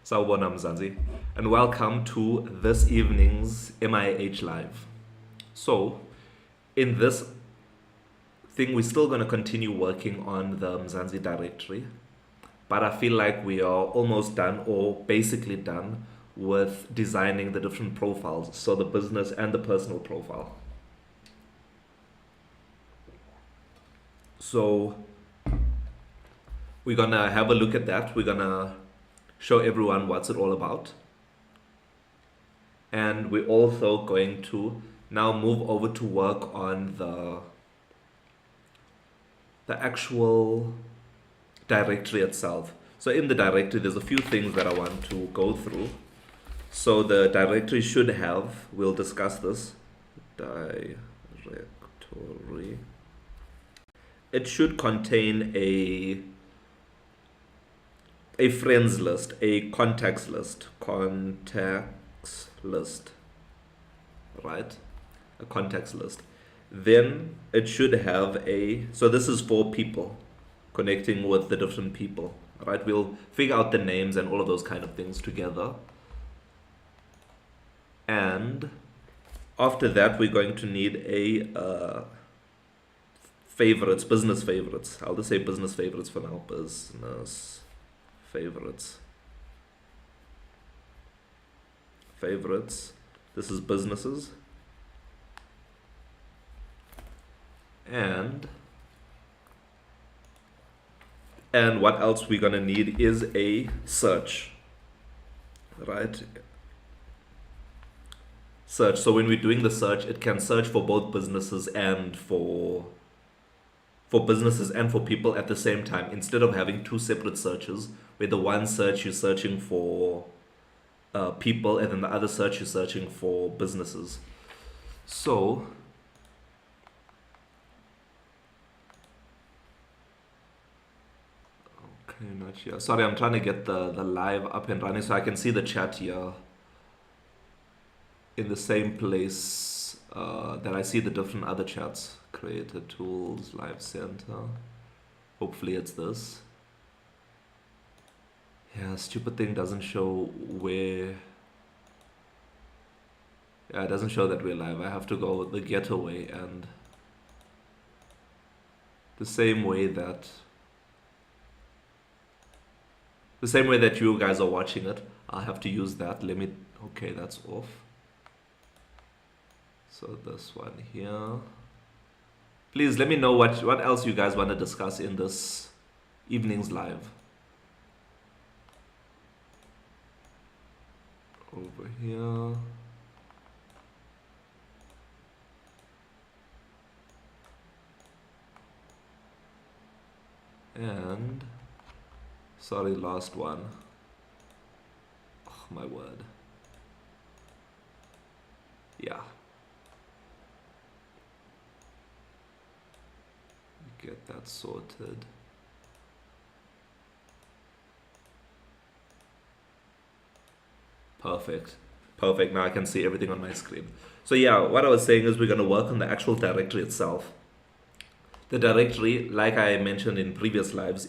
Sawubona Mzansi, and welcome to this evening's MIH Live. So, in this thing, we're still going to continue working on the Mzansi directory, but I feel like we are almost done, or basically done, with designing the different profiles, so the business and the personal profile. So, we're going to have a look at that. We're going to show everyone what's it all about. And we're also going to now move over to work on the actual directory itself. So in the directory, there's a few things that I want to go through. So the directory should have, we'll discuss this, directory. It should contain a friends list, a contacts list, right? A contacts list. Then it should have so this is for people, connecting with the different people, right? We'll figure out the names and all of those kind of things together. And after that, we're going to need a favorites, business favorites. I'll just say business favorites for now, business favorites. This is businesses. And what else we're gonna need is a search, right? Search. So when we're doing the search, it can search for both businesses and for businesses and for people at the same time, instead of having two separate searches, where the one search you're searching for people and then the other search you're searching for businesses. So okay, not here. Sorry, I'm trying to get the live up and running so I can see the chat here in the same place that I see the different other chats. Creator tools, live center. Hopefully it's this. Yeah, stupid thing doesn't show where. Yeah, it doesn't show that we're live. I have to go the getaway, and the same way that you guys are watching it, I'll have to use that. Okay, that's off. So this one here. Please let me know what else you guys want to discuss in this evening's live. Over here. And sorry, last one. Oh my word. Yeah. Get that sorted. Perfect. Now I can see everything on my screen. So yeah, what I was saying is we're going to work on the actual directory itself. The directory, like I mentioned in previous lives,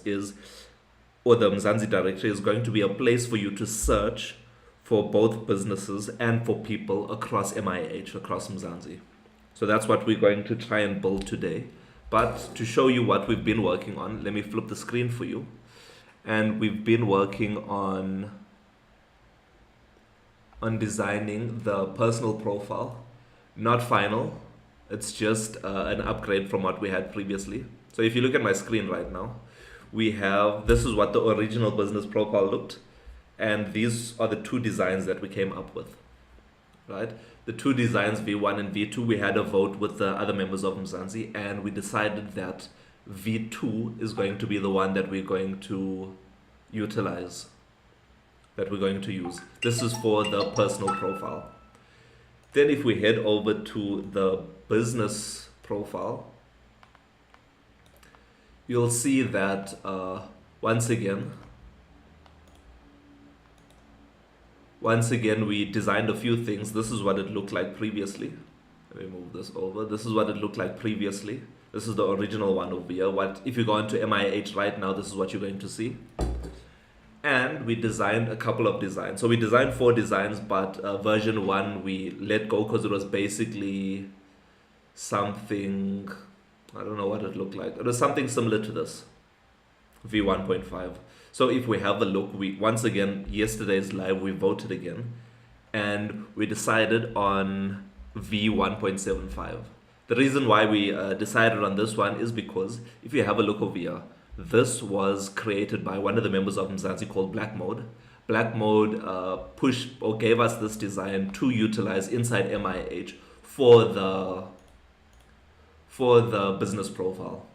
or the Mzansi directory is going to be a place for you to search for both businesses and for people across MIH, across Mzansi. So that's what we're going to try and build today. But to show you what we've been working on, let me flip the screen for you. And we've been working on designing the personal profile. Not final, it's just an upgrade from what we had previously. So if you look at my screen right now, this is what the original business profile looked, and these are the two designs that we came up with, right? The two designs, V1 and V2, we had a vote with the other members of Mzansi, and we decided that V2 is going to be the one that we're going to utilize, that we're going to use. This is for the personal profile. Then if we head over to the business profile, you'll see that once again, we designed a few things. This is what it looked like previously. Let me move this over. This is what it looked like previously. This is the original one over here. If you go into MIH right now, this is what you're going to see. And we designed a couple of designs. So we designed 4 designs, but version 1 we let go because it was basically something, I don't know what it looked like. It was something similar to this, V1.5. So if we have a look, we once again, yesterday's live, we voted again, and we decided on V1.75. The reason why we decided on this one is because if you have a look over here, this was created by one of the members of Mzansi called Black Mode. Black Mode pushed or gave us this design to utilize inside MIH for the business profile.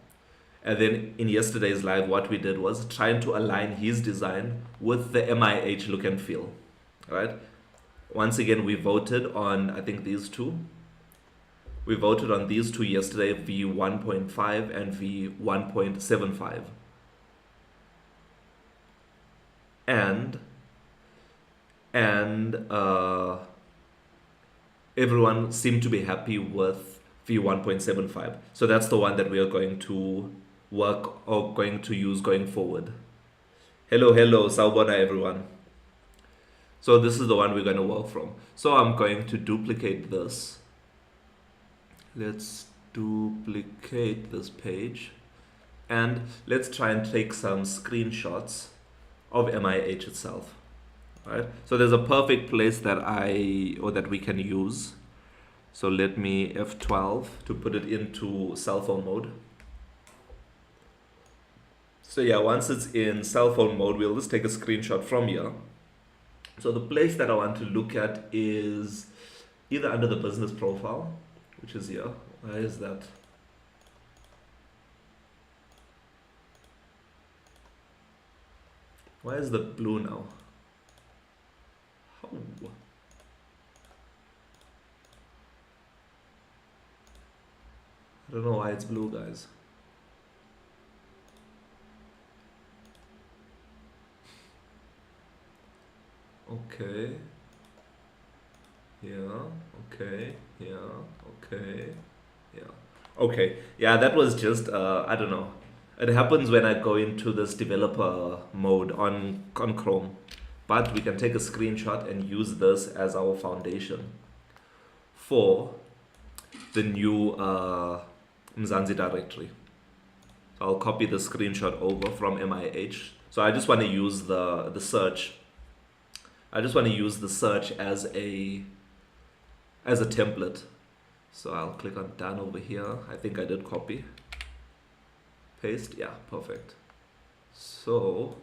And then in yesterday's live, what we did was trying to align his design with the MIH look and feel. Right? Once again, we voted on, I think, these two. We voted on these two yesterday, V1.5 and V1.75. And everyone seemed to be happy with V1.75. So that's the one that we are going to work or going to use going forward. Hello, Sawubona everyone. So this is the one we're going to work from. So I'm going to duplicate this. Let's duplicate this page. And let's try and take some screenshots of MIH itself. Right? So there's a perfect place that we can use. So let me F12 to put it into cell phone mode. So yeah, once it's in cell phone mode, we'll just take a screenshot from here. So the place that I want to look at is either under the business profile, which is here. Why is that? Why is the blue now? How? I don't know why it's blue, guys. Okay. Yeah, okay, yeah, okay, yeah. Okay, yeah, that was just, I don't know. It happens when I go into this developer mode on Chrome. But we can take a screenshot and use this as our foundation for the new Mzansi directory. So I'll copy the screenshot over from MIH. So I just want to use the search. I just want to use the search as a template. So I'll click on done over here. I think I did copy. Paste. Yeah, perfect. So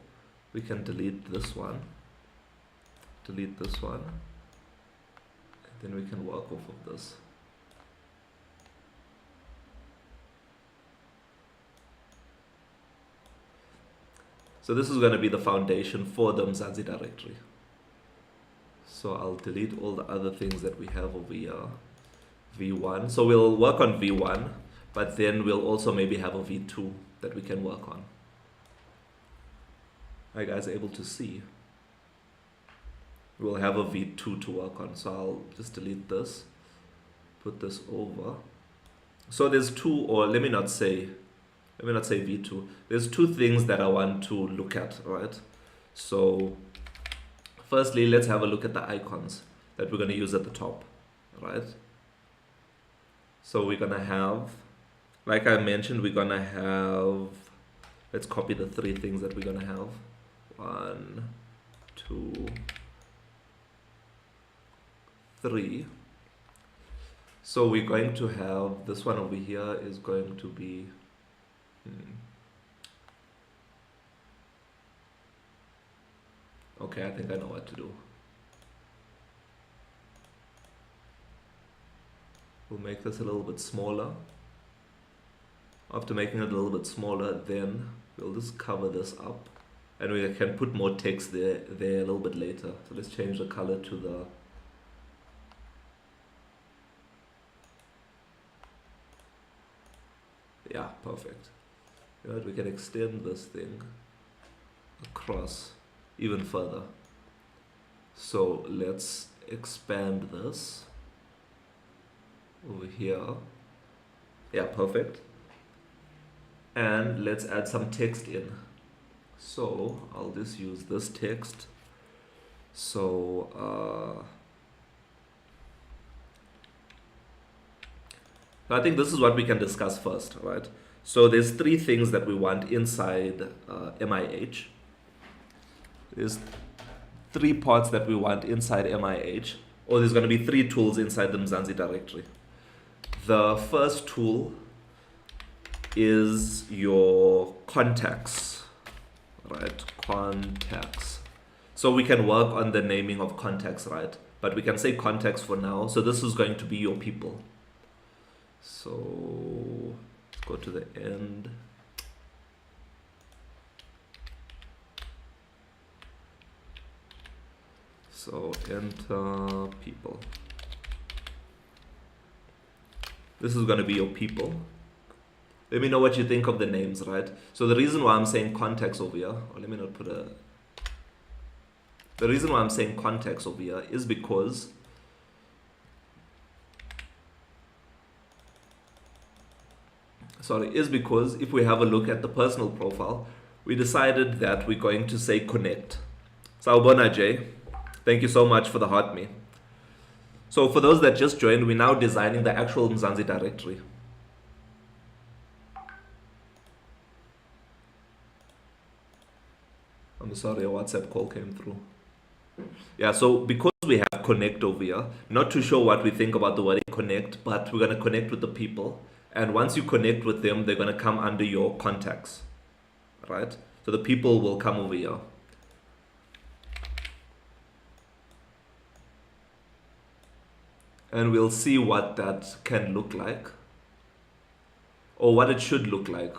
we can delete this one. Delete this one. And then we can work off of this. So this is going to be the foundation for the Mzansi directory. So I'll delete all the other things that we have over here. V1. So we'll work on V1, but then we'll also maybe have a V2 that we can work on. Are you guys able to see? We'll have a V2 to work on. So I'll just delete this, put this over. So there's two, or let me not say V2. There's two things that I want to look at, right? So firstly, let's have a look at the icons that we're going to use at the top, right? So we're going to have, like I mentioned, we're going to have, let's copy the 3 things that we're going to have. 1, 2, 3. So we're going to have, this one over here is going to be, okay, I think I know what to do. We'll make this a little bit smaller. After making it a little bit smaller, then we'll just cover this up. And we can put more text there a little bit later. So let's change the color to the... Yeah, perfect. Right, we can extend this thing across even further. So let's expand this over here. Yeah, perfect. And let's add some text in. So I'll just use this text. So I think this is what we can discuss first, right? So there's three things that we want inside MIH. There's three parts that we want inside MIH, or there's going to be three tools inside the Mzansi directory. The first tool is your contacts, right? Contacts. So we can work on the naming of contacts, right? But we can say contacts for now. So this is going to be your people. So let's go to the end. So enter people. This is going to be your people. Let me know what you think of the names, right? So the reason why I'm saying contacts over here, or let me not put a... The reason why I'm saying contacts over here is because if we have a look at the personal profile, we decided that we're going to say connect. Sawubona Jay, thank you so much for the heart me. So for those that just joined, we're now designing the actual Mzansi directory. I'm sorry, a WhatsApp call came through. Yeah, so because we have connect over here, not too sure what we think about the word connect, but we're going to connect with the people. And once you connect with them, they're going to come under your contacts, right? So the people will come over here. And we'll see what that can look like, or what it should look like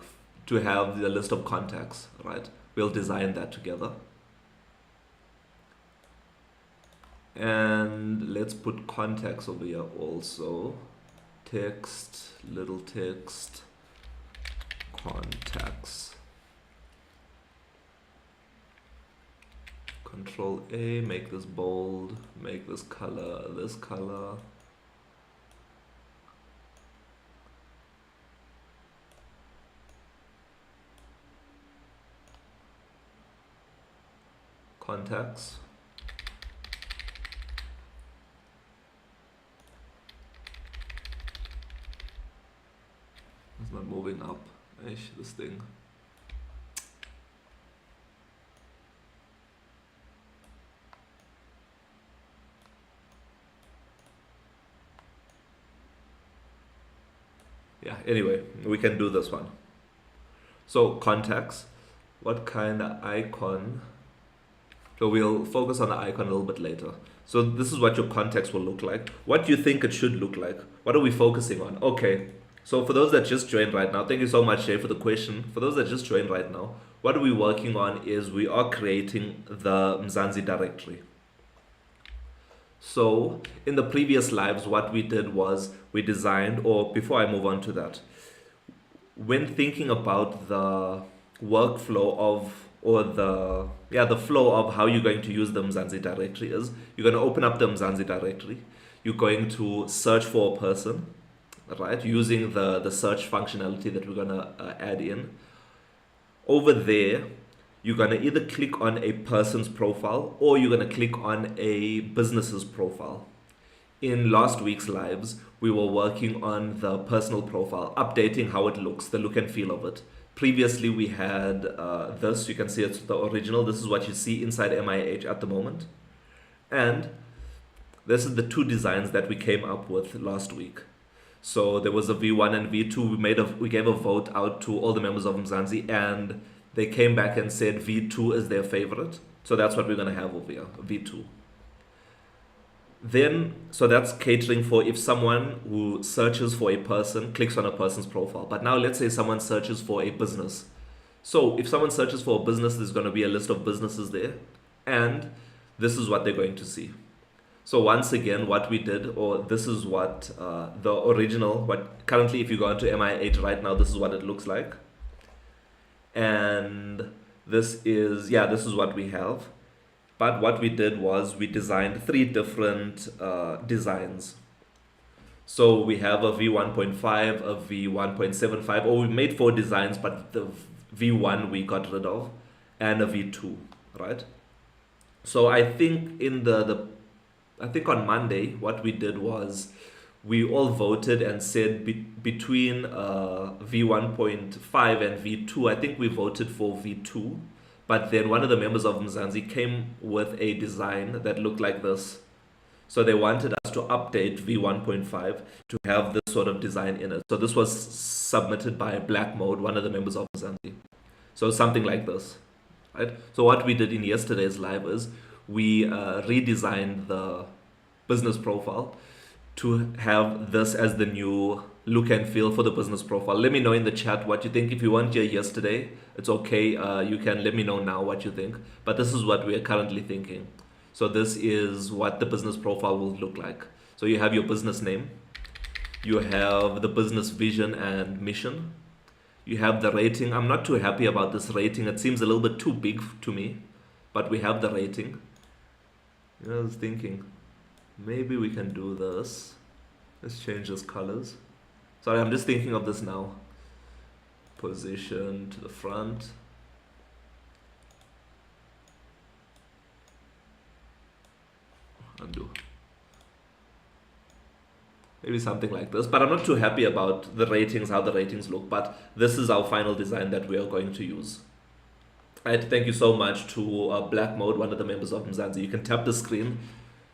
to have the list of contacts, right? We'll design that together. And let's put contacts over here also. Text, little text, contacts. Control A, make this bold, make this color. Contacts. It's not moving up. This thing. Yeah, anyway, we can do this one. So contacts, what kind of icon? So we'll focus on the icon a little bit later. So this is what your contacts will look like. What do you think it should look like? What are we focusing on? Okay, so for those that just joined right now, thank you so much, Jay, for the question. For those that just joined right now, what are we working on is we are creating the Mzansi directory. So in the previous lives, what we did was we designed, or before I move on to that, when thinking about the workflow of, or the flow of how you're going to use the Mzansi directory is, you're going to open up the Mzansi directory. You're going to search for a person, right? Using the search functionality that we're going to add in. Over there, you're going to either click on a person's profile or you're going to click on a business's profile. In last week's lives, we were working on the personal profile, updating how it looks, the look and feel of it. Previously, we had this. You can see it's the original. This is what you see inside MIH at the moment. And this is the two designs that we came up with last week. So there was a V1 and V2. We gave a vote out to all the members of Mzansi, and they came back and said V2 is their favorite. So that's what we're going to have over here, V2. Then, so that's catering for if someone who searches for a person clicks on a person's profile. But now let's say someone searches for a business. So if someone searches for a business, there's going to be a list of businesses there. And this is what they're going to see. So once again, what we did, or this is what the original, what currently if you go into MIH right now, this is what it looks like. And this is what we have. But what we did was we designed three different designs. So we have a V1.5, a V1.75, or we made 4 designs, but the V1 we got rid of. and a V2, right? So I think in I think on Monday, what we did was we all voted and said between V1.5 and V2. I think we voted for V2, but then one of the members of Mzansi came with a design that looked like this. So they wanted us to update V1.5 to have this sort of design in it. So this was submitted by Black Mode, one of the members of Mzansi. So something like this, right? So what we did in yesterday's live is we redesigned the business profile to have this as the new look and feel for the business profile. Let me know in the chat what you think. If you weren't here yesterday, it's okay. You can let me know now what you think. But this is what we are currently thinking. So this is what the business profile will look like. So you have your business name, you have the business vision and mission, you have the rating. I'm not too happy about this rating. It seems a little bit too big to me, but we have the rating. I was thinking, maybe we can do this. Let's change those colors. Sorry, I'm just thinking of this now. Position to the front. Undo. Maybe something like this, but I'm not too happy about the ratings, how the ratings look, but this is our final design that we are going to use. Right, thank you so much to Black Mode, one of the members of Mzansi. You can tap the screen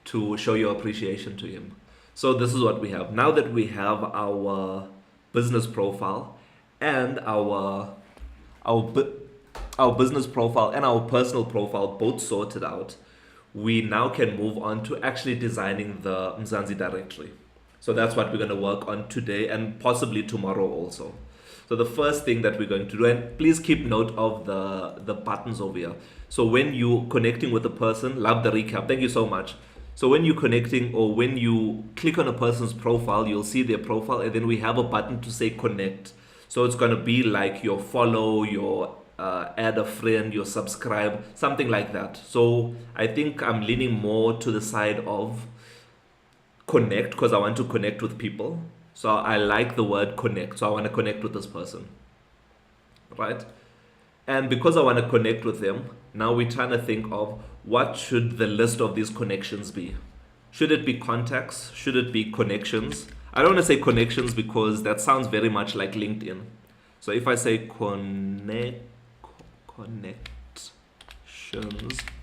to show your appreciation to him. So this is what we have. Now that we have our business profile and our business profile and our personal profile both sorted out, we now can move on to actually designing the Mzansi directory. So that's what we're going to work on today and possibly tomorrow also. So the first thing that we're going to do, and please keep note of the buttons over here. So when you're connecting with a person, love the recap. Thank you so much. So when you're connecting or when you click on a person's profile, you'll see their profile and then we have a button to say connect. So it's going to be like your follow, your add a friend, your subscribe, something like that. So I think I'm leaning more to the side of connect because I want to connect with people. So I like the word connect. So I want to connect with this person, right? And because I want to connect with them, now we're trying to think of what should the list of these connections be. Should it be contacts? Should it be connections? I don't want to say connections because that sounds very much like LinkedIn. So if I say connections,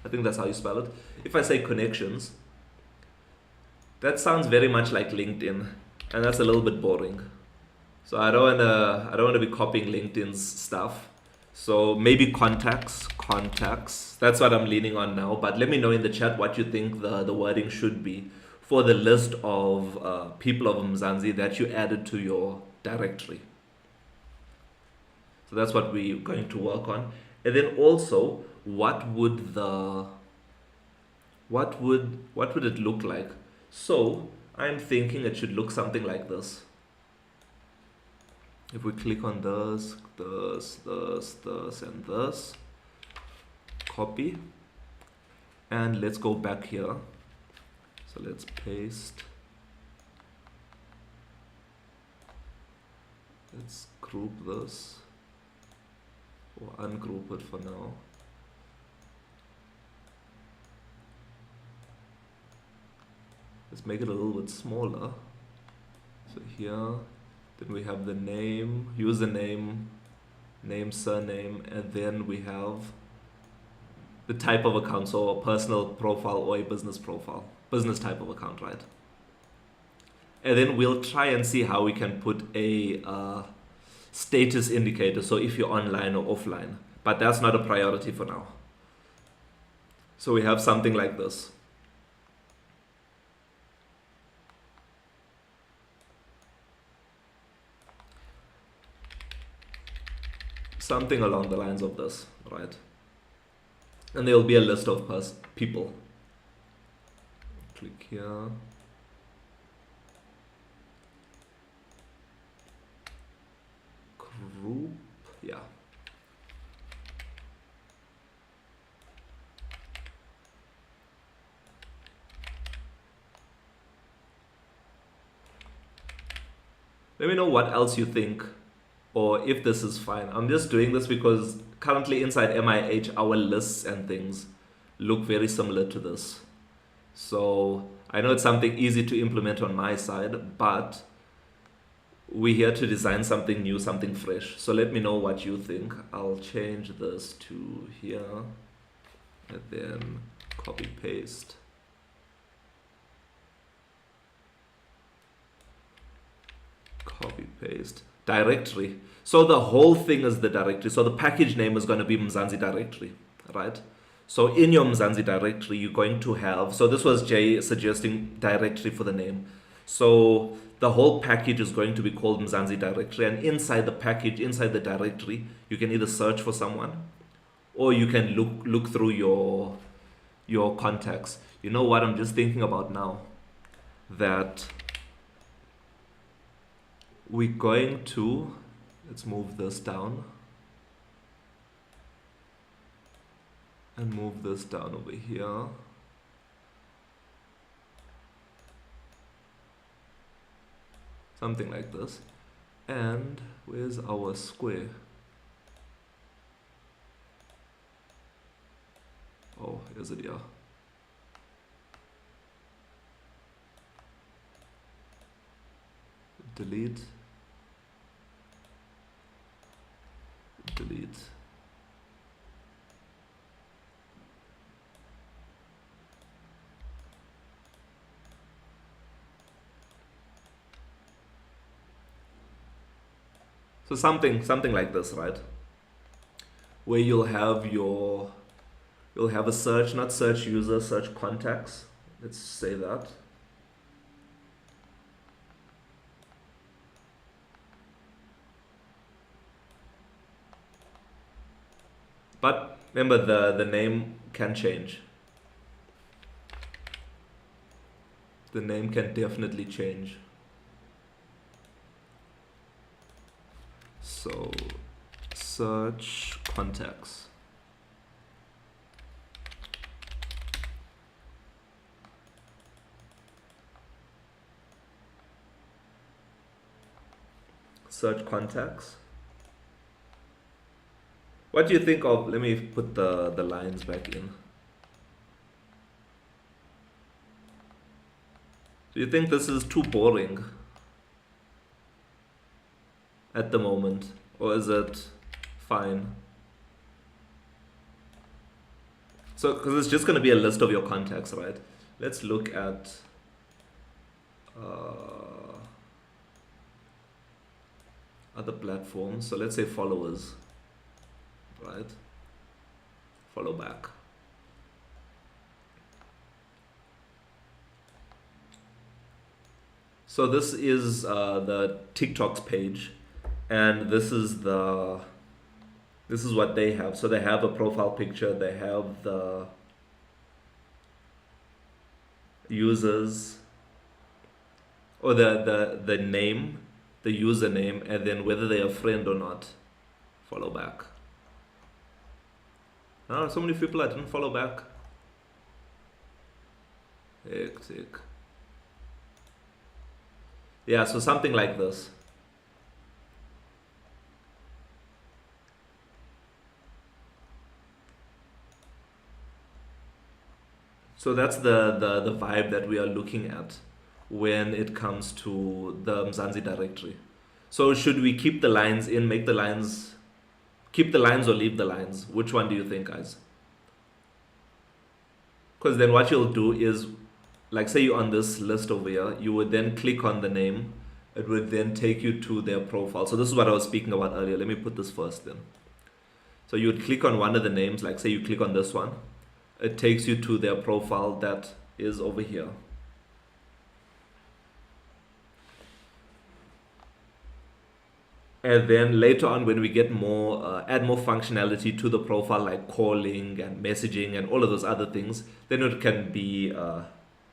I think that's how you spell it. If I say connections, that sounds very much like LinkedIn, and that's a little bit boring. So I don't wanna be copying LinkedIn's stuff. So maybe contacts. That's what I'm leaning on now. But let me know in the chat what you think the wording should be for the list of people of Mzansi that you added to your directory. So that's what we're going to work on. And then also, what would it look like? So I'm thinking it should look something like this. If we click on this, and this, copy, and let's go back here. So let's paste. Let's group this, or ungroup it for now. Let's make it a little bit smaller. So here, then we have the name, username, name, surname, and then we have the type of account, so a personal profile or a business profile, business type of account, right? And then we'll try and see how we can put a status indicator, so if you're online or offline, but that's not a priority for now. So we have something like this. Something along the lines of this, right? And there will be a list of people. Click here. Group, yeah. Let me know what else you think or if this is fine. I'm just doing this because currently inside MIH, our lists and things look very similar to this. So I know it's something easy to implement on my side, but we're here to design something new, something fresh. So let me know what you think. I'll change this to here and then copy paste. Copy paste. Directory. So the whole thing is the directory. So the package name is going to be Mzansi directory, right? So in your Mzansi directory, you're going to have, so this was Jay suggesting directory for the name. So the whole package is going to be called Mzansi directory, and inside the package, inside the directory, you can either search for someone or you can look through your contacts. You know what I'm just thinking about now? That we're going to, let's move this down and move this down over here. Something like this. And where's our square? Oh, here's it here. Delete. Delete. So something like this, right? Where you'll have a search, not search user, search contacts. Let's say that. But remember, the name can change. The name can definitely change. So search contacts. Search contacts. What do you think of, let me put the lines back in. Do you think this is too boring at the moment, or is it fine? So, because it's just going to be a list of your contacts, right? Let's look at other platforms. So let's say followers, right? Follow back. So this is the TikTok's page, and this is what they have. So they have a profile picture, they have the users, or the name, the username, and then whether they're a friend or not. Follow back. Oh, so many people I didn't follow back. Hectic. Yeah, so something like this. So that's the vibe that we are looking at when it comes to the Mzansi directory. So should we keep the lines in, make the lines, keep the lines or leave the lines? Which one do you think, guys? Because then what you'll do is, like say you're on this list over here, you would then click on the name. It would then take you to their profile. So this is what I was speaking about earlier. Let me put this first then. So you would click on one of the names, like say you click on this one. It takes you to their profile that is over here. And then later on, when we get more, add more functionality to the profile, like calling and messaging and all of those other things, then it can be,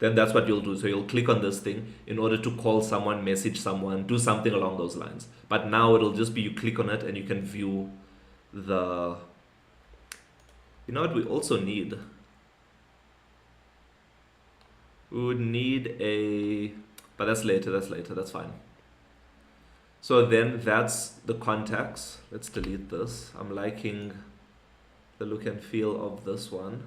then that's what you'll do. So you'll click on this thing in order to call someone, message someone, do something along those lines. But now it'll just be you click on it and you can view the, you know what we also need? We would need a, but that's later, that's fine. So then that's the contacts. Let's delete this. I'm liking the look and feel of this one.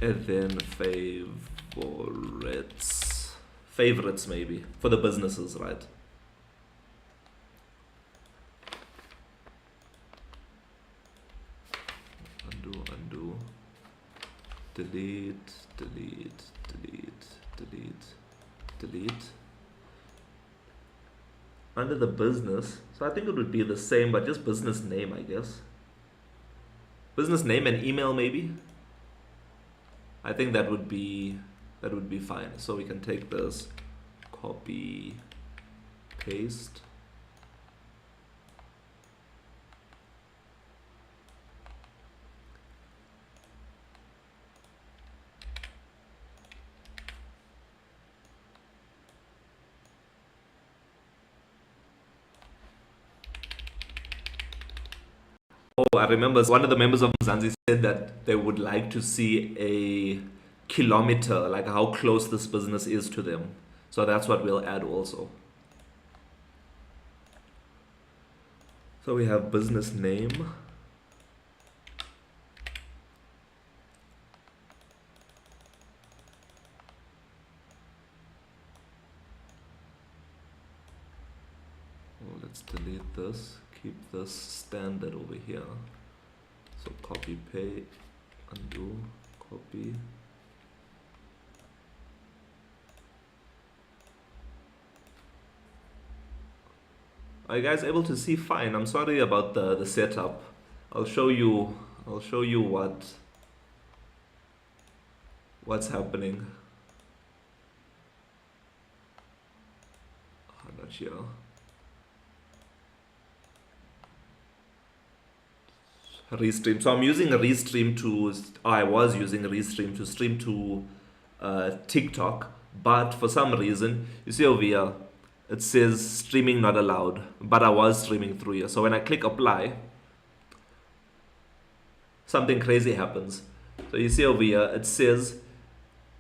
And then favorites. Favorites maybe, for the businesses, right? Undo. Delete. Under the business, so I think it would be the same, but just business name, I guess. Business name and email maybe. I think that would be fine. So we can take this, copy, paste. Oh, I remember one of the members of Mzansi said that they would like to see a kilometer, like how close this business is to them. So that's what we'll add also. So we have business name. Oh, let's delete this. Keep this standard over here. So copy, paste, undo, copy. Are you guys able to see fine? I'm sorry about the setup. I'll show you what's happening. I'm not sure. Restream. So I'm using a Restream to, I was using a Restream to stream to TikTok, but for some reason, you see over here, it says streaming not allowed, but I was streaming through here. So when I click apply, something crazy happens. So you see over here, it says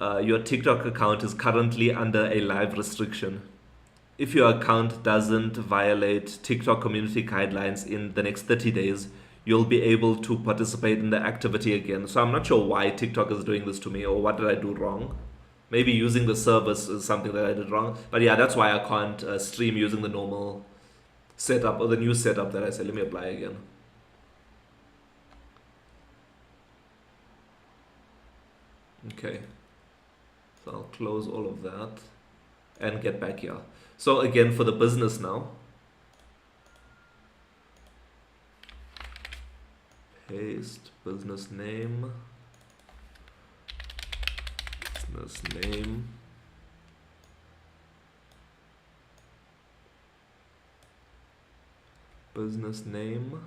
your TikTok account is currently under a live restriction. If your account doesn't violate TikTok community guidelines in the next 30 days, you'll be able to participate in the activity again. So I'm not sure why TikTok is doing this to me, or what did I do wrong. Maybe using the service is something that I did wrong. But yeah, that's why I can't stream using the normal setup, or the new setup that I said. Let me apply again. Okay. So I'll close all of that and get back here. So again, for the business now, paste business name, business name,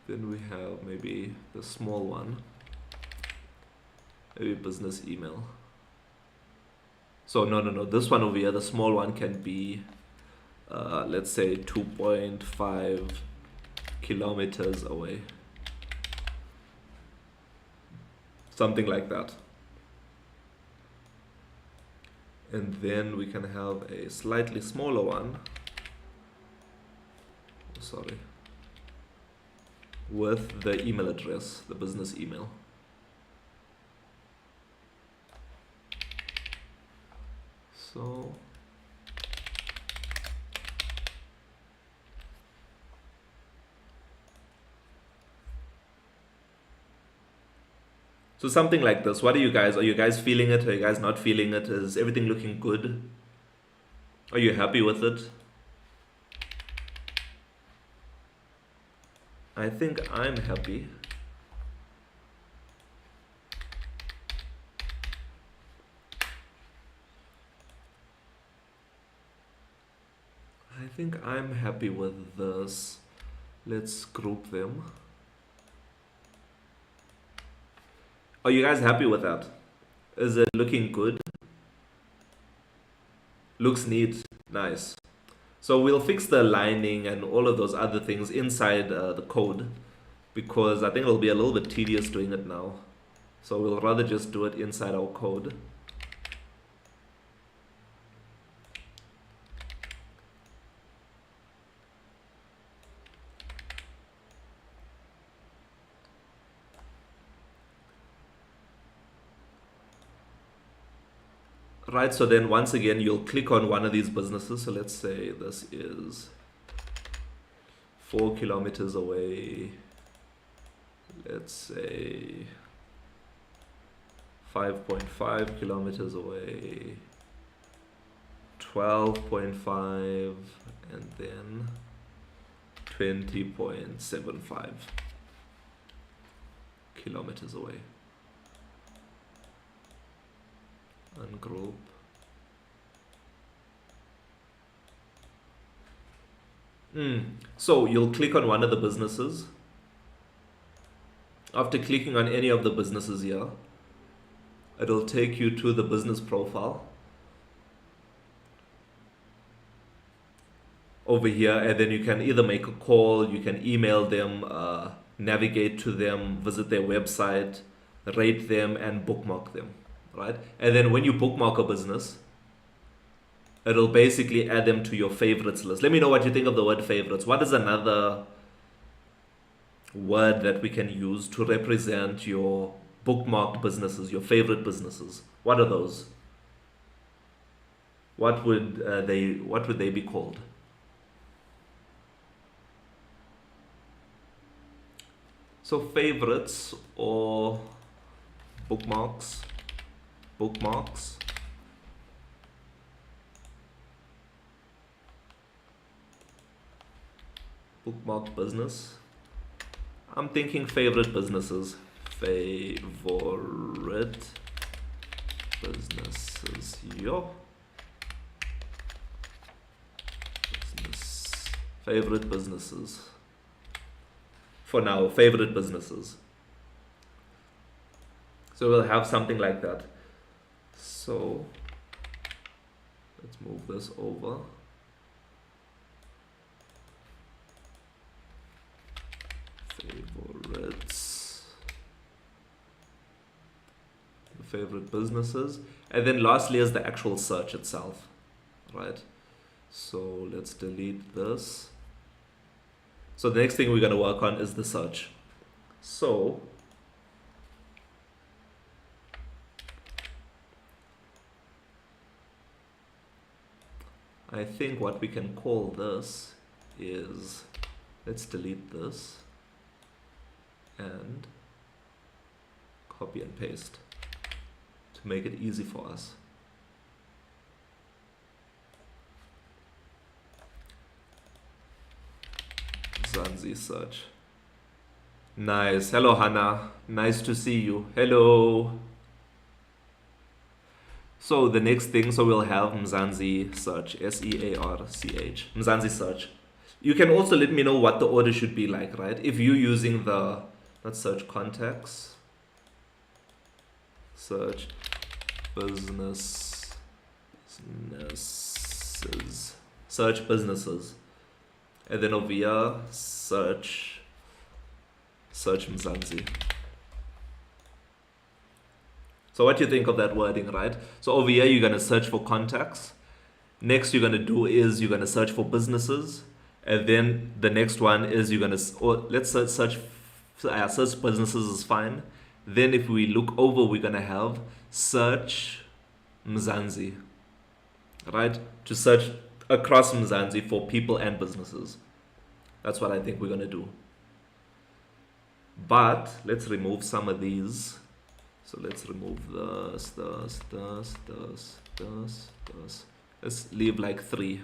then we have maybe the small one, maybe business email. So no, this one over here, the small one can be, let's say 2.5 kilometers away. Something like that. And then we can have a slightly smaller one. Sorry. With the email address, the business email. So something like this. What are you guys feeling it? Are you guys not feeling it? Is everything looking good? Are you happy with it? I think I'm happy. I think I'm happy with this. Let's group them. Are you guys happy with that? Is it looking good? Looks neat. Nice. So we'll fix the aligning and all of those other things inside the code, because I think it'll be a little bit tedious doing it now. So we'll rather just do it inside our code. Right, so then once again, you'll click on one of these businesses. So let's say this is 4 kilometers away. Let's say 5.5 kilometers away, 12.5, and then 20.75 kilometers away. Ungroup. So you'll click on one of the businesses. After clicking on any of the businesses here, it'll take you to the business profile over here, and then you can either make a call, you can email them, navigate to them, visit their website, rate them, and bookmark them, right? And then when you bookmark a business, it'll basically add them to your favorites list. Let me know what you think of the word favorites. What is another word that we can use to represent your bookmarked businesses, your favorite businesses? What are those? What would they be called? So favorites or bookmarks, bookmarks. Bookmarked business. I'm thinking favorite businesses. Favorite businesses. Yo. Business. Favorite businesses. For now, favorite businesses. So we'll have something like that. So let's move this over. Favorites, the favorite businesses, and then lastly is the actual search itself, right? So let's delete this. So the next thing we're going to work on is the search. So I think what we can call this is, let's delete this and copy and paste to make it easy for us. Mzansi search. Nice. Hello, Hannah. Nice to see you. Hello. So the next thing, so we'll have Mzansi search, S-E-A-R-C-H, Mzansi search. You can also let me know what the order should be like, right? If you're using the, let's search contacts, search businesses, search businesses, and then over here, search Mzansi. So what do you think of that wording, right? So over here, you're going to search for contacts. Next, you're going to do is you're going to search for businesses. And then the next one is you're going to, let's search businesses is fine. Then if we look over, we're going to have search Mzansi, right? To search across Mzansi for people and businesses. That's what I think we're going to do. But let's remove some of these. So let's remove this. Let's leave like 3.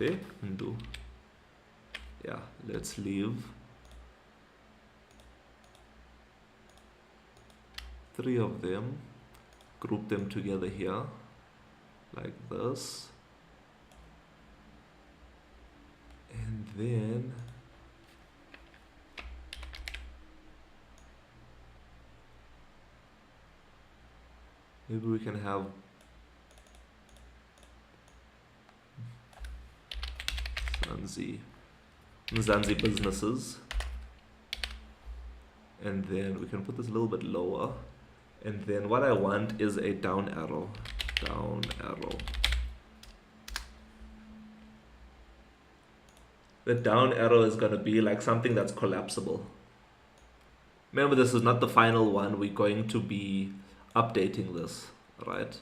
Okay, undo. Yeah, let's leave 3 of them. Group them together here, like this. And then maybe we can have Mzansi businesses. And then we can put this a little bit lower. And then what I want is a down arrow. Down arrow. The down arrow is going to be like something that's collapsible. Remember, this is not the final one. We're going to be updating this, right?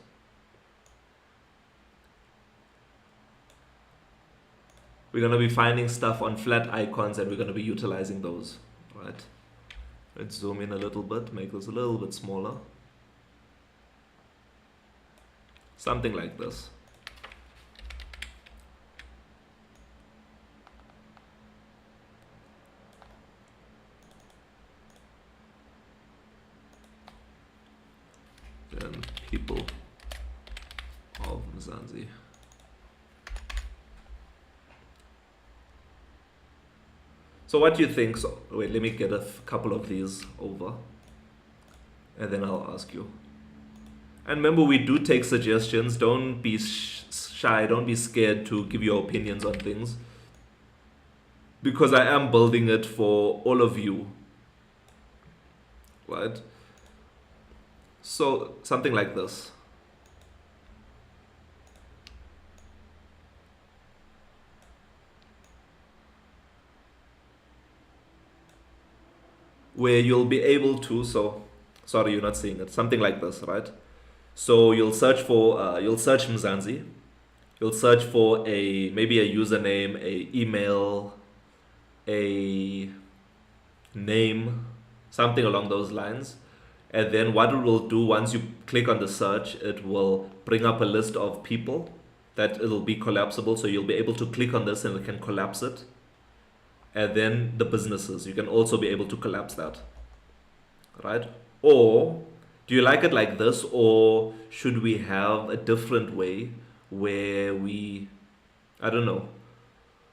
We're going to be finding stuff on flat icons and we're going to be utilizing those, right? Let's zoom in a little bit, make this a little bit smaller. Something like this. Then people of Mzansi. So what do you think? So wait, let me get a couple of these over and then I'll ask you. And remember, we do take suggestions. Don't be shy, don't be scared to give your opinions on things, because I am building it for all of you, right? So something like this. Where you'll be able to, so, sorry, you're not seeing it, something like this, right? So you'll search for, you'll search Mzansi, you'll search for maybe a username, a email, a name, something along those lines. And then what it will do, once you click on the search, it will bring up a list of people that it'll be collapsible. So you'll be able to click on this and it can collapse it. And then the businesses, you can also be able to collapse that, right? Or do you like it like this, or should we have a different way where we, I don't know,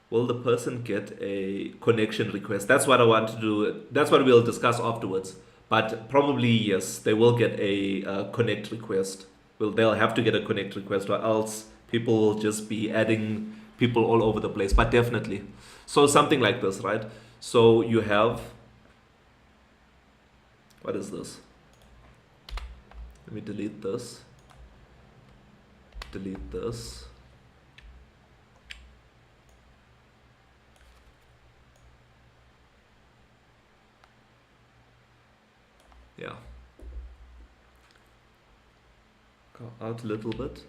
will the person get a connection request? That's what I want to do. That's what we'll discuss afterwards. But probably, yes, they will get a connect request. Well, they'll have to get a connect request, or else people will just be adding people all over the place. But definitely. So something like this, right? So you have, what is this? Let me delete this. Delete this. Yeah. Go out a little bit.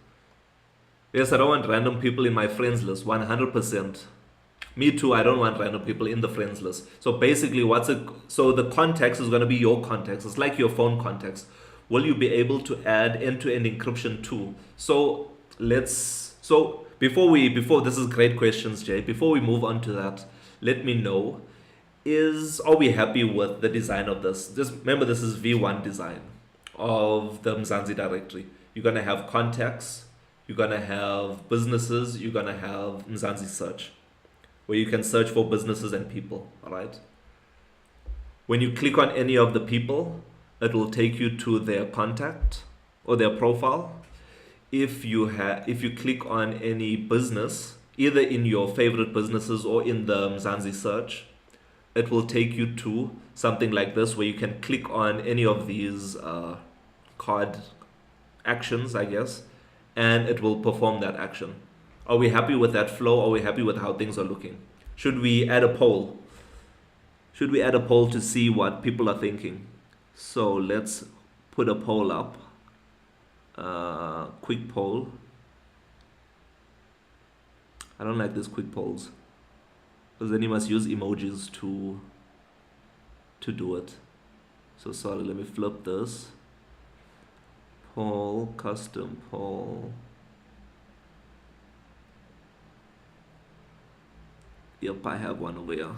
Yes, I don't want random people in my friends list, 100%. Me too, I don't want random people in the friends list. So basically so the context is going to be your context. It's like your phone context. Will you be able to add end-to-end encryption too? So before this is great questions, Jay. Before we move on to that, let me know, are we happy with the design of this? Just remember, this is V1 design of the Mzansi directory. You're going to have contacts, you're going to have businesses, you're going to have Mzansi search, where you can search for businesses and people, all right? When you click on any of the people, it will take you to their contact or their profile. If you click on any business, either in your favorite businesses or in the Mzansi search, it will take you to something like this, where you can click on any of these card actions, I guess, and it will perform that action. Are we happy with that flow? Are we happy with how things are looking? Should we add a poll? Should we add a poll to see what people are thinking? So let's put a poll up. Quick poll. I don't like these quick polls, because then you must use emojis to do it. So sorry, let me flip this. Poll, custom poll. Yep, I have one over here.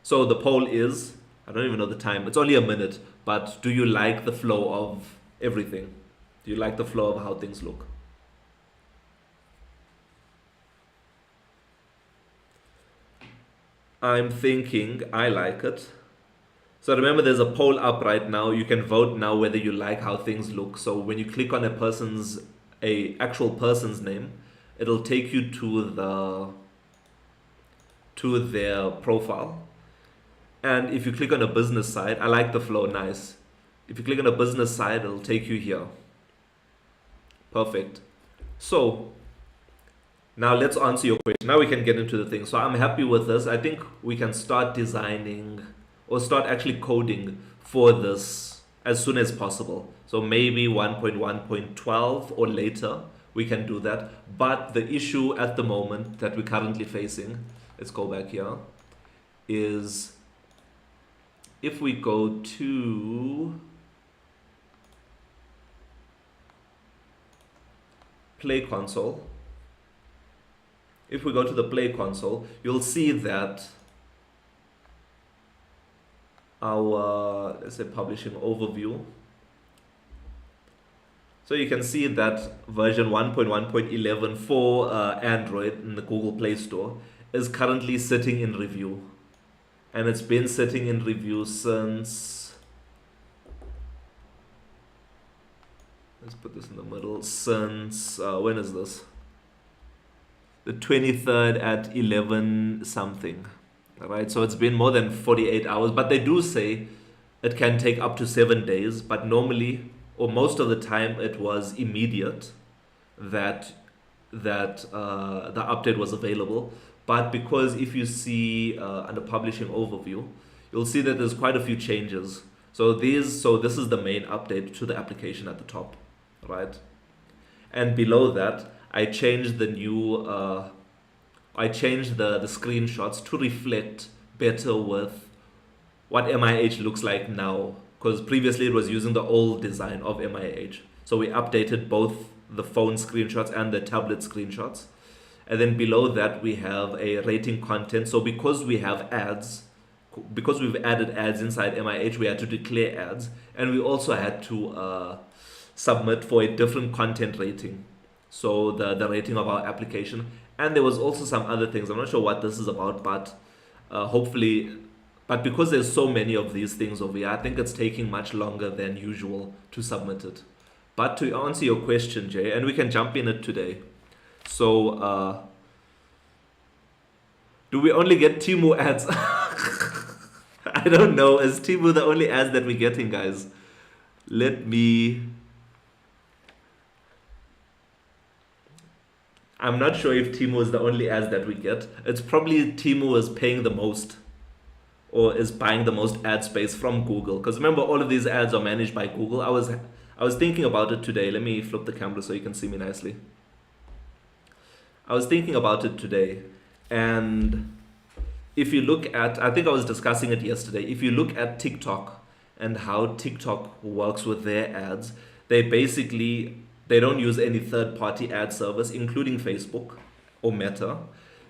So the poll is, I don't even know the time, it's only a minute, but do you like the flow of everything? Do you like the flow of how things look? I'm thinking I like it. So remember, there's a poll up right now. You can vote now whether you like how things look. So when you click on a actual person's name, it'll take you to to their profile. And if you click on a business side, I like the flow, nice. If you click on a business side, it'll take you here. Perfect. So now let's answer your question. Now we can get into the thing. So I'm happy with this. I think we can start designing or start actually coding for this as soon as possible. So maybe 1.1.12 or later we can do that. But the issue at the moment that we're currently facing, let's go back here, is if we go to Play Console, if we go to the Play Console, you'll see that our, let's say, publishing overview. So you can see that version 1.1.11 for Android in the Google Play Store is currently sitting in review. And it's been sitting in review since, let's put this in the middle, since, when is this? The 23rd at 11 something. All right, so it's been more than 48 hours, but they do say it can take up to 7 days, but normally, or most of the time, it was immediate that the update was available. But because if you see under publishing overview, you'll see that there's quite a few changes. So this is the main update to the application at the top, right? And below that, I changed the new, I changed the screenshots to reflect better with what MIH looks like now. Because previously it was using the old design of MIH. So we updated both the phone screenshots and the tablet screenshots. And then below that we have a rating content. So because we have ads, because we've added ads inside MIH, we had to declare ads. And we also had to submit for a different content rating. So the rating of our application. And there was also some other things. I'm not sure what this is about, but hopefully, but because there's so many of these things over here, I think it's taking much longer than usual to submit it. But to answer your question, Jay, and we can jump in it today. So, do we only get Temu ads? I don't know. Is Temu the only ads that we're getting, guys? Let me... I'm not sure if Temu is the only ads that we get. It's probably Temu is paying the most or is buying the most ad space from Google. Because remember, all of these ads are managed by Google. I was thinking about it today. Let me flip the camera so you can see me nicely. I was thinking about it today. And if you look at, I think I was discussing it yesterday. If you look at TikTok and how TikTok works with their ads, they basically... They don't use any third-party ad service, including Facebook or Meta.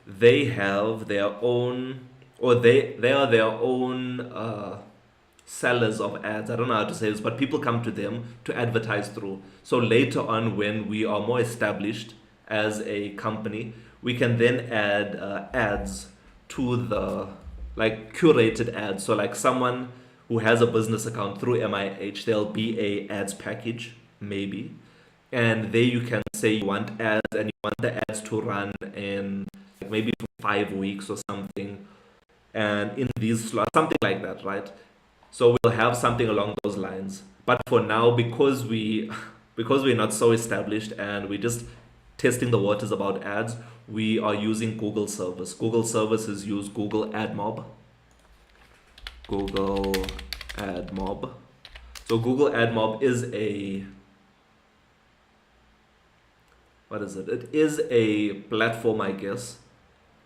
They have their own, or they are their own sellers of ads. I don't know how to say this, but people come to them to advertise through. So later on, when we are more established as a company, we can then add ads to the, like curated ads. So like someone who has a business account through MIH, there'll be a ads package, maybe. And there you can say you want ads and you want the ads to run in like maybe for 5 weeks or something. And in these slots, something like that, right? So we'll have something along those lines. But for now, because we're not so established and we're just testing the waters about ads, we are using Google service. Google services use Google AdMob. Google AdMob. So Google AdMob is a... What is it? It is a platform, I guess,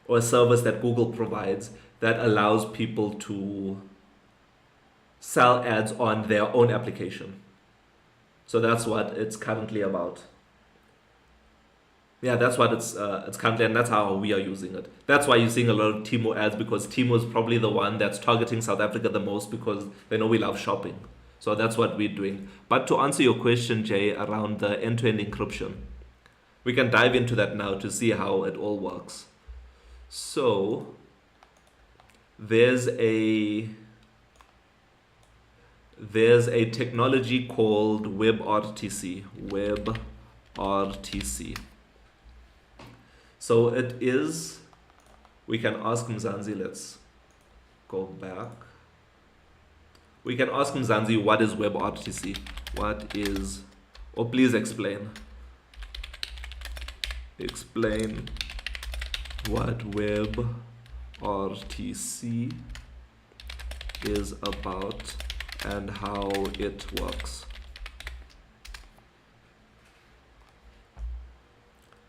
or a service that Google provides that allows people to sell ads on their own application. So that's what it's currently about. Yeah, that's what it's currently, and that's how we are using it. That's why you're seeing a lot of Temu ads, because Temu is probably the one that's targeting South Africa the most because they know we love shopping. So that's what we're doing. But to answer your question, Jay, around the end-to-end encryption, we can dive into that now to see how it all works. So there's a technology called WebRTC. WebRTC. So it is We can ask Mzansi, let's go back. We can ask Mzansi, what is WebRTC? What is, or please explain. Explain what WebRTC is about and how it works.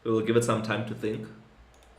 We'll give it some time to think.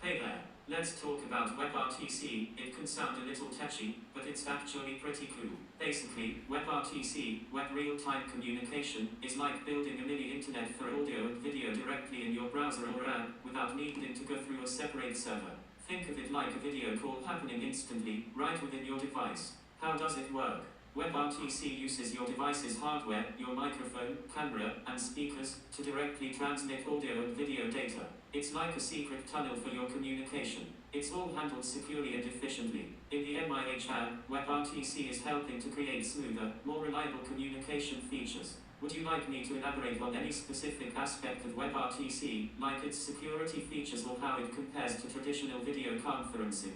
Hey there, let's talk about WebRTC. It can sound a little touchy, but it's actually pretty cool. Basically, WebRTC, Web Real-Time Communication, is like building a mini internet for audio and video directly in your browser or app, without needing to go through a separate server. Think of it like a video call happening instantly, right within your device. How does it work? WebRTC uses your device's hardware, your microphone, camera, and speakers, to directly transmit audio and video data. It's like a secret tunnel for your communication. It's all handled securely and efficiently. In the MIH app, WebRTC is helping to create smoother, more reliable communication features. Would you like me to elaborate on any specific aspect of WebRTC, like its security features or how it compares to traditional video conferencing?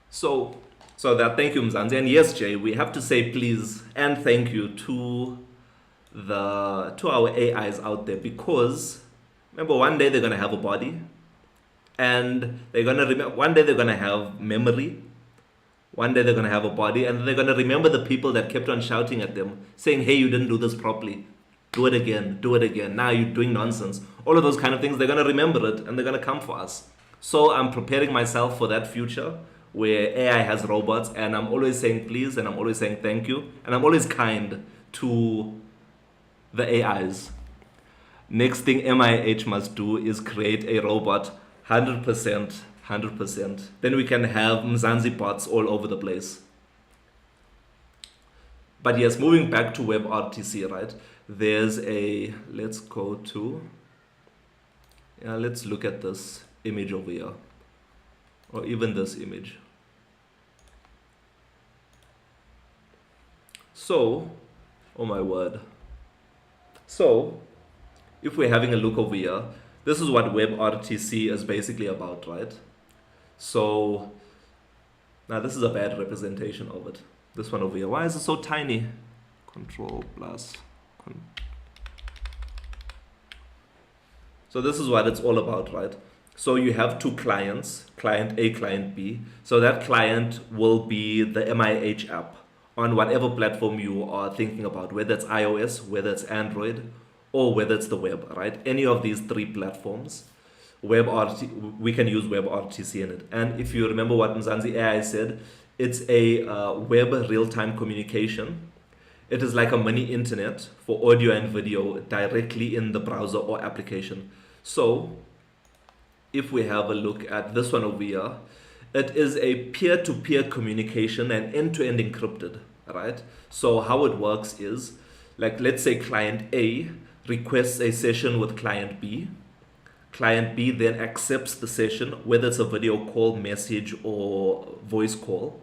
So that, thank you, Mzansi. And yes, Jay, we have to say please and thank you to our AIs out there, because remember, one day they're gonna have a body, and they're gonna remember. One day they're gonna have memory. One day they're gonna have a body, and they're gonna remember the people that kept on shouting at them, saying, "Hey, you didn't do this properly. Do it again. Do it again. Now you're doing nonsense." All of those kind of things. They're gonna remember it, and they're gonna come for us. So I'm preparing myself for that future where AI has robots, and I'm always saying please, and I'm always saying thank you, and I'm always kind to the AIs. Next thing MIH must do is create a robot, 100%, 100%. Then we can have Mzansi bots all over the place. But yes, moving back to WebRTC, right? There's a, let's go to, let's look at this image over here, or even this image. So, oh my word. So, if we're having a look over here, this is what WebRTC is basically about, right? So, now this is a bad representation of it. This one over here. Why is it so tiny? Control plus. So this is what it's all about, right? So you have two clients, client A, client B. So that client will be the MIH app on whatever platform you are thinking about, whether it's iOS, whether it's Android, or whether it's the web, right? Any of these three platforms, we can use WebRTC in it. And if you remember what Mzansi AI said, it's a web real-time communication. It is like a mini internet for audio and video directly in the browser or application. So if we have a look at this one over here, it is a peer-to-peer communication and end-to-end encrypted, right? So how it works is, like, let's say client A requests a session with client B. Client B then accepts the session, whether it's a video call, message, or voice call.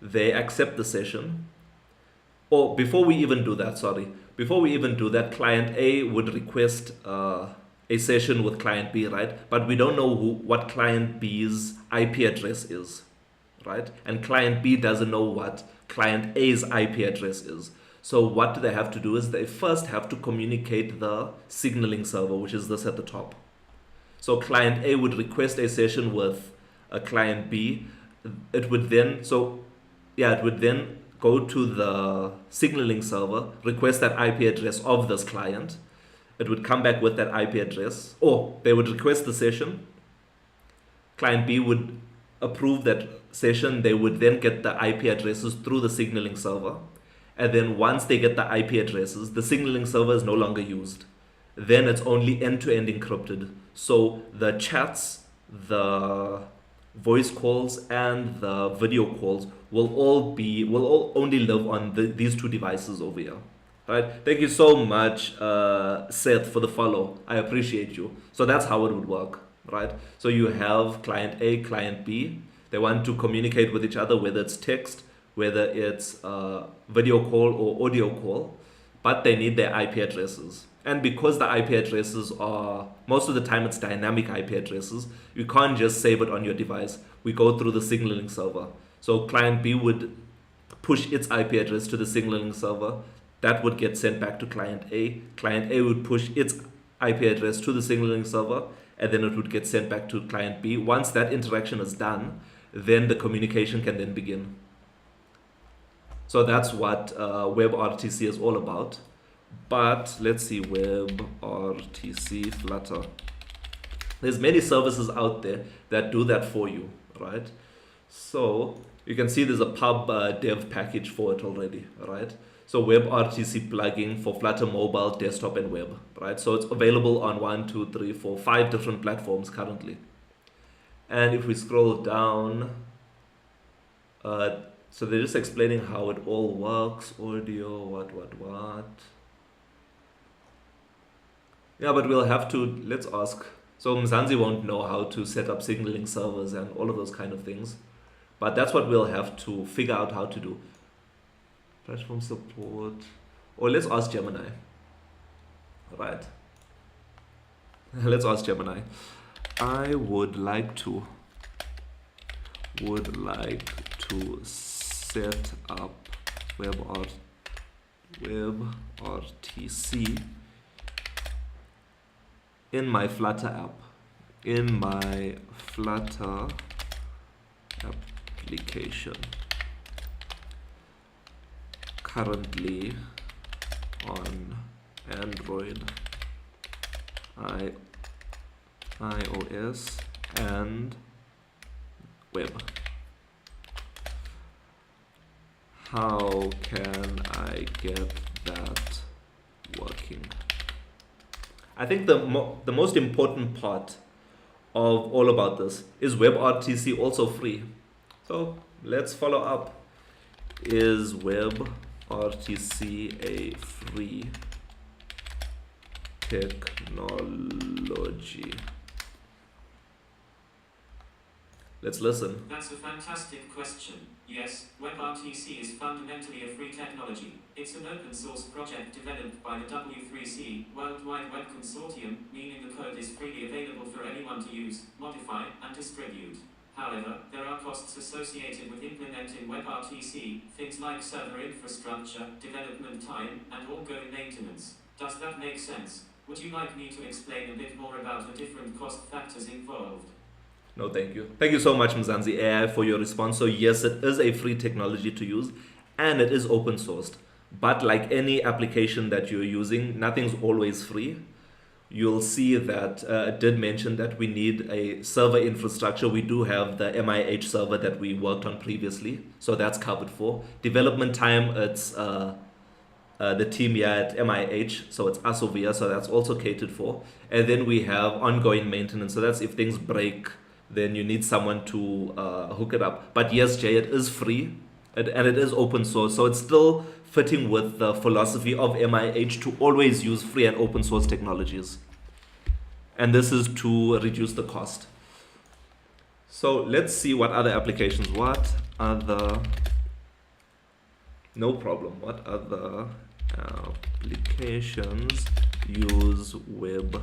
They accept the session. Or before we even do that, client A would request a session with client B, right? But we don't know what client B's IP address is, right? And client B doesn't know what client A's IP address is. So what they have to do is they first have to communicate the signaling server, which is this at the top. So client A would request a session with a client B. It would then go to the signaling server, request that IP address of this client. It would come back with that IP address, or they would request the session. Client B would approve that session. They would then get the IP addresses through the signaling server. And then once they get the IP addresses, the signaling server is no longer used. Then it's only end-to-end encrypted. So the chats, the voice calls, and the video calls will all only live on these two devices over here. All right. Thank you so much, Seth, for the follow. I appreciate you. So that's how it would work, right? So you have client A, client B. They want to communicate with each other, whether it's text, whether it's video call or audio call, but they need their IP addresses. And because the IP addresses are, most of the time it's dynamic IP addresses, you can't just save it on your device. We go through the signaling server. So client B would push its IP address to the signaling server. That would get sent back to client A. Client A would push its IP address to the signaling server, and then it would get sent back to client B. Once that interaction is done, then the communication can then begin. So that's what WebRTC is all about. But let's see, WebRTC Flutter. There's many services out there that do that for you, right? So you can see there's a pub dev package for it already, right? So WebRTC plugin for Flutter mobile, desktop, and web, right? So it's available on 5 different platforms currently. And if we scroll down, so they're just explaining how it all works, audio, what. Yeah, but we'll have to, let's ask. So Mzansi won't know how to set up signaling servers and all of those kind of things. But that's what we'll have to figure out how to do. Platform support. Or let's ask Gemini. Right. Let's ask Gemini. I would like to set up WebRTC in my Flutter app, in my Flutter application, currently on Android, iOS, and web. How can I get that working? I think the most important part of all about this is WebRTC also free. So let's follow up. Is WebRTC a free technology? Let's listen. That's a fantastic question. Yes, WebRTC is fundamentally a free technology. It's an open source project developed by the W3C, World Wide Web Consortium, meaning the code is freely available for anyone to use, modify, and distribute. However, there are costs associated with implementing WebRTC, things like server infrastructure, development time, and ongoing maintenance. Does that make sense? Would you like me to explain a bit more about the different cost factors involved? No, thank you. Thank you so much, Mzansi AI, for your response. So yes, it is a free technology to use, and it is open sourced. But like any application that you're using, nothing's always free. You'll see that it did mention that we need a server infrastructure. We do have the MIH server that we worked on previously, so that's covered for. Development time, it's the team here at MIH, so it's us over here, so that's also catered for. And then we have ongoing maintenance, so that's if things break, then you need someone to hook it up. But yes, Jay, it is free and it is open source, so it's still fitting with the philosophy of MIH to always use free and open source technologies. And this is to reduce the cost. So let's see what other applications, what other applications use WebRTC.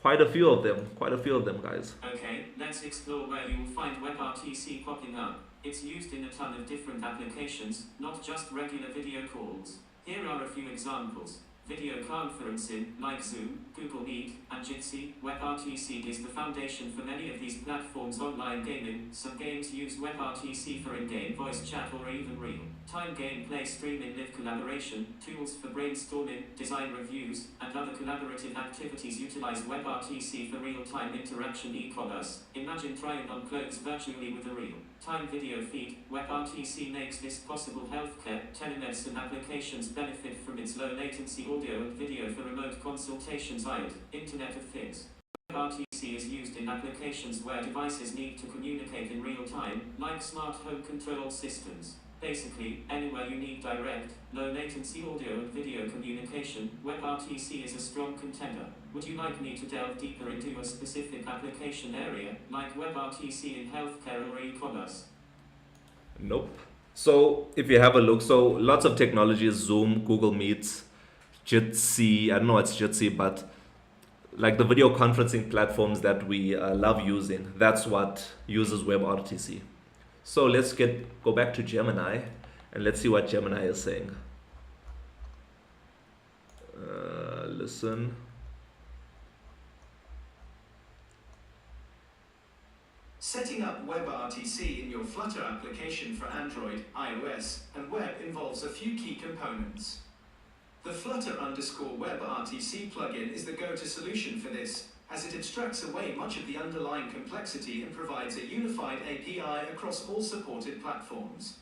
Quite a few of them, guys. Okay, let's explore where you will find WebRTC popping up. It's used in a ton of different applications, not just regular video calls. Here are a few examples. Video conferencing, like Zoom, Google Meet, and Jitsi. WebRTC is the foundation for many of these platforms. Online gaming, some games use WebRTC for in-game voice chat or even real-time gameplay streaming, live collaboration, tools for brainstorming, design reviews, and other collaborative activities utilize WebRTC for real-time interaction. E-commerce, imagine trying on clothes virtually with a real-time video feed. WebRTC makes this possible. Healthcare, telemedicine applications benefit from its low latency audio and video for remote consultations. IoT, Internet of Things. WebRTC is used in applications where devices need to communicate in real time, like smart home control systems. Basically, anywhere you need direct, low latency audio and video communication, WebRTC is a strong contender. Would you like me to delve deeper into a specific application area, like WebRTC in healthcare or e-commerce? Nope. So if you have a look, so lots of technologies, Zoom, Google Meets, Jitsi, I don't know what's Jitsi, but like the video conferencing platforms that we love using, that's what uses WebRTC. So let's go back to Gemini and let's see what Gemini is saying. Listen. Setting up WebRTC in your Flutter application for Android, iOS, and web involves a few key components. The Flutter_WebRTC plugin is the go-to solution for this, as it abstracts away much of the underlying complexity and provides a unified API across all supported platforms.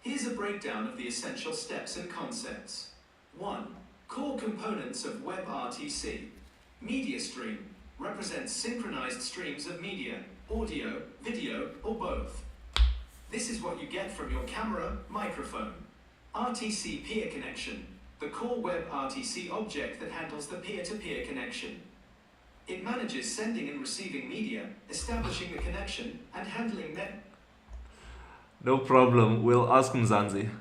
Here's a breakdown of the essential steps and concepts. 1. Core components of WebRTC. Media stream represents synchronized streams of media, audio, video, or both. This is what you get from your camera, microphone. RTC peer connection, the core WebRTC object that handles the peer-to-peer connection. It manages sending and receiving media, establishing the connection, and handling net. No problem, we'll ask Mzansi.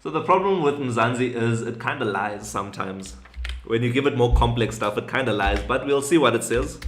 So the problem with Mzansi is it kind of lies sometimes. When you give it more complex stuff, it kind of lies, but we'll see what it says.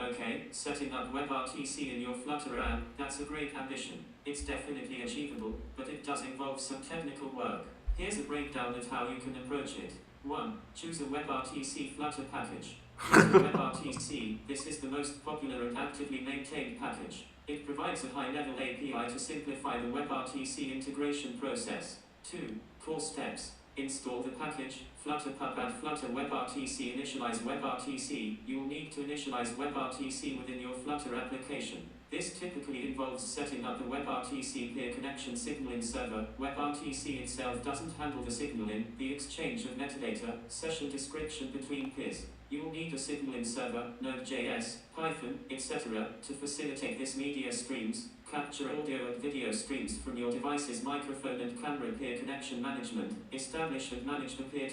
Okay, setting up WebRTC in your Flutter app, that's a great ambition. It's definitely achievable, but it does involve some technical work. Here's a breakdown of how you can approach it. 1. Choose a WebRTC Flutter package. Use WebRTC, this is the most popular and actively maintained package. It provides a high-level API to simplify the WebRTC integration process. 2. Core steps. Install the package, FlutterPub and Flutter WebRTC. Initialize WebRTC. You will need to initialize WebRTC within your Flutter application. This typically involves setting up the WebRTC peer connection signaling server. WebRTC itself doesn't handle the signaling, the exchange of metadata, session description between peers. You will need a signaling server, Node.js, Python, etc. to facilitate this media streams, capture audio and video streams from your device's microphone and camera. Peer connection management. Establish and manage the peer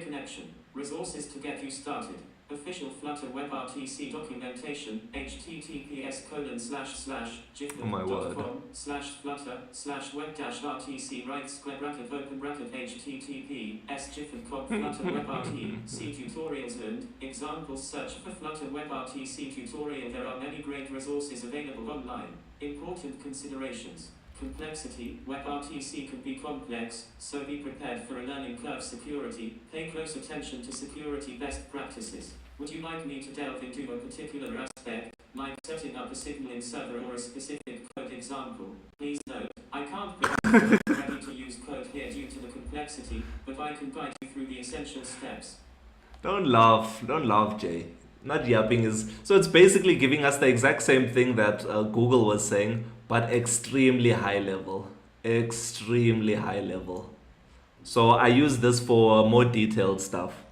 connection. Resources to get you started. Official Flutter WebRTC documentation, https://jiffin.com/flutter/web-rtc right square bracket open bracket https://jiffin.com Flutter WebRTC tutorials and examples. Search for Flutter WebRTC tutorial. There are many great resources available online. Important considerations. Complexity. WebRTC can be complex, so be prepared for a learning curve. Security. Pay close attention to security best practices. Would you like me to delve into a particular aspect, like setting up a signaling server or a specific code example? Please note, I can't provide ready-to-use code here due to the complexity, but I can guide you through the essential steps. Don't laugh, Jay. Not yapping is... So it's basically giving us the exact same thing that Google was saying, but extremely high level. Extremely high level. So I use this for more detailed stuff.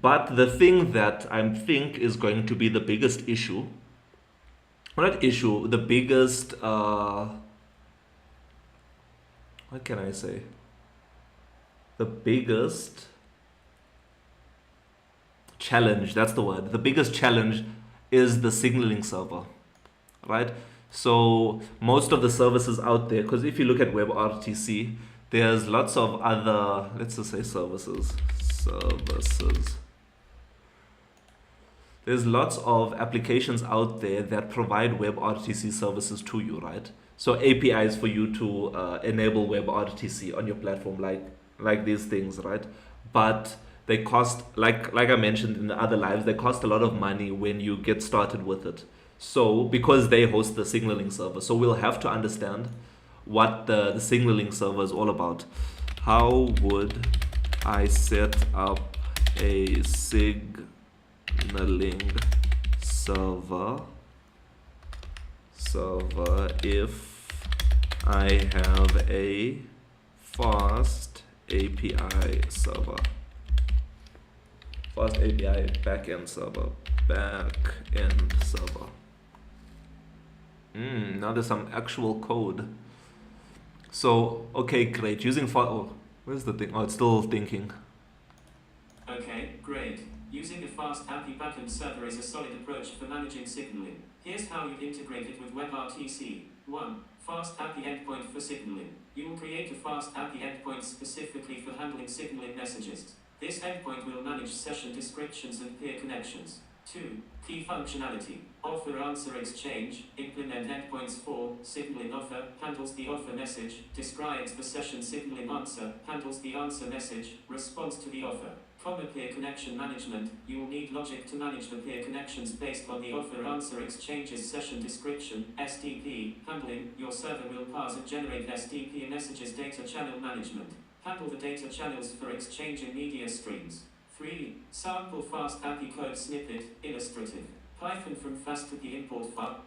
But the thing that I think is going to be the biggest issue, well, not issue, the biggest, what can I say? The biggest challenge, that's the word. The biggest challenge is the signaling server, right? So most of the services out there, because if you look at WebRTC, there's lots of other, let's just say services. There's lots of applications out there that provide WebRTC services to you, right? So APIs for you to enable WebRTC on your platform, like these things, right? But they cost, like I mentioned in the other lives, they cost a lot of money when you get started with it. So because they host the signaling server, so we'll have to understand what the signaling server is all about. How would I set up a signaling server if I have a fast API server? Fast API backend server. Now there's some actual code. So, okay, great. Using where's the thing? Oh, it's still thinking. Okay, great. fast API backend server is a solid approach for managing signaling. Here's how you integrate it with WebRTC. 1. Fast API endpoint for signaling. You will create a fast API endpoint specifically for handling signaling messages. This endpoint will manage session descriptions and peer connections. 2. Key functionality. Offer answer exchange. Implement endpoints for signaling offer, handles the offer message, describes the session signaling answer, handles the answer message, responds to the offer. Common peer connection management. You will need logic to manage the peer connections based on the offer answer exchange's session description, SDP, handling. Your server will parse and generate SDP messages. Data channel management. Handle the data channels for exchanging media streams. 3. Sample fast API code snippet, illustrative. Python from fast to the import file.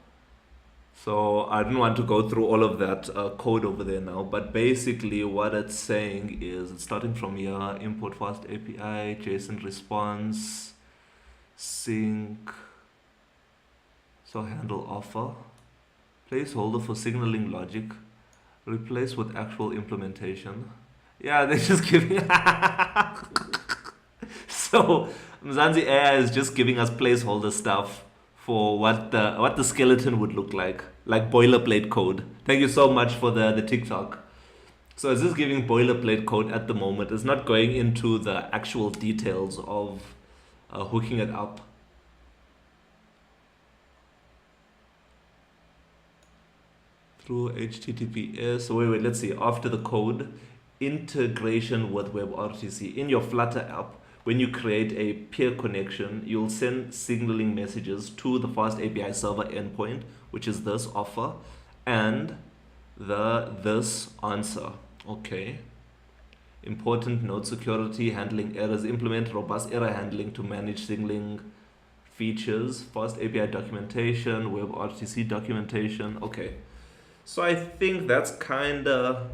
So I don't want to go through all of that code over there now, but basically what it's saying is it's starting from here: import fast API, JSON response, sync, so handle offer, placeholder for signaling logic, replace with actual implementation. Yeah, they're just giving. So Mzansi AI is just giving us placeholder stuff for what the skeleton would look like boilerplate code. Thank you so much for the TikTok. So it's just giving boilerplate code at the moment. It's not going into the actual details of hooking it up. Through HTTPS. So wait, let's see. After the code, integration with WebRTC. In your Flutter app, when you create a peer connection, you'll send signaling messages to the fast API server endpoint, which is this offer, and this answer. Okay. Important node security, handling errors, implement robust error handling to manage signaling features, fast API documentation, WebRTC documentation. Okay. So I think that's kind of...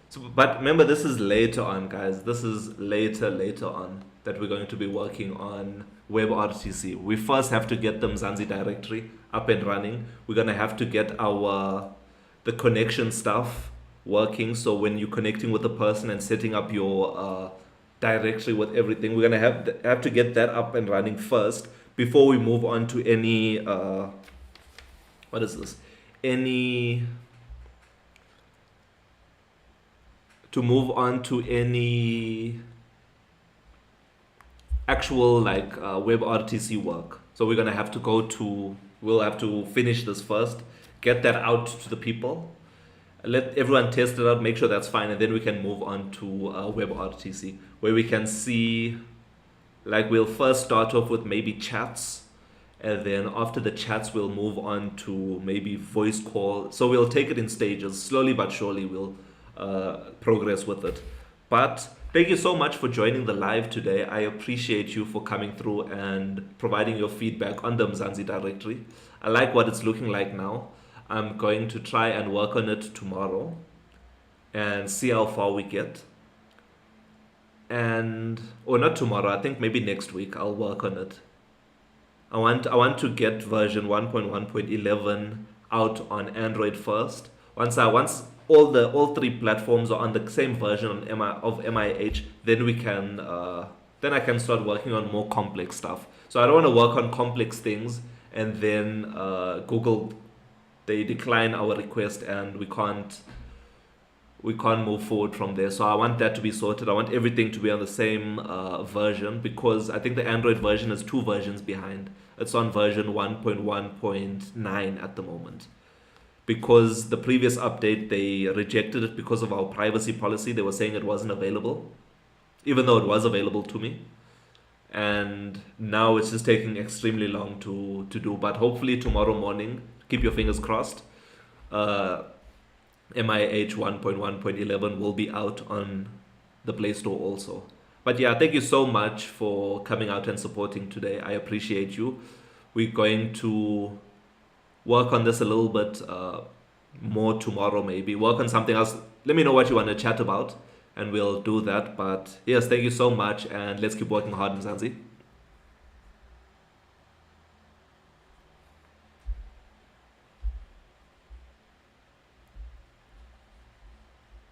So, but remember, this is later on, guys. This is later on that we're going to be working on WebRTC. We first have to get the Mzansi directory up and running. We're going to have to get the connection stuff working. So when you're connecting with a person and setting up your directory with everything, we're going to have to get that up and running first before we move on to any... what is this? To move on to any actual WebRTC work. So we're gonna have to we'll have to finish this first, get that out to the people, let everyone test it out, make sure that's fine, and then we can move on to WebRTC, where we can see, we'll first start off with maybe chats, and then after the chats we'll move on to maybe voice call. So we'll take it in stages, slowly but surely we'll progress with it. But thank you so much for joining the live today. I appreciate you for coming through and providing your feedback on the Mzansi directory. I like what it's looking like now. I'm going to try and work on it tomorrow and see how far we get. Or not tomorrow, I think maybe next week I'll work on it. I want to get version 1.1.11 out on Android first. Once all three platforms are on the same version of MIH, then I can start working on more complex stuff. So I don't want to work on complex things and then Google, they decline our request and we can't move forward from there. So I want that to be sorted. I want everything to be on the same version, because I think the Android version is 2 versions behind. It's on version 1.1.9 at the moment. Because the previous update, they rejected it because of our privacy policy. They were saying it wasn't available, even though it was available to me. And now it's just taking extremely long to do. But hopefully tomorrow morning, keep your fingers crossed, MIH 1.1.11 will be out on the Play Store also. But yeah, thank you so much for coming out and supporting today. I appreciate you. We're going to work on this a little bit more tomorrow, maybe. Work on something else. Let me know what you want to chat about, and we'll do that. But yes, thank you so much, and let's keep working hard, Mzansi.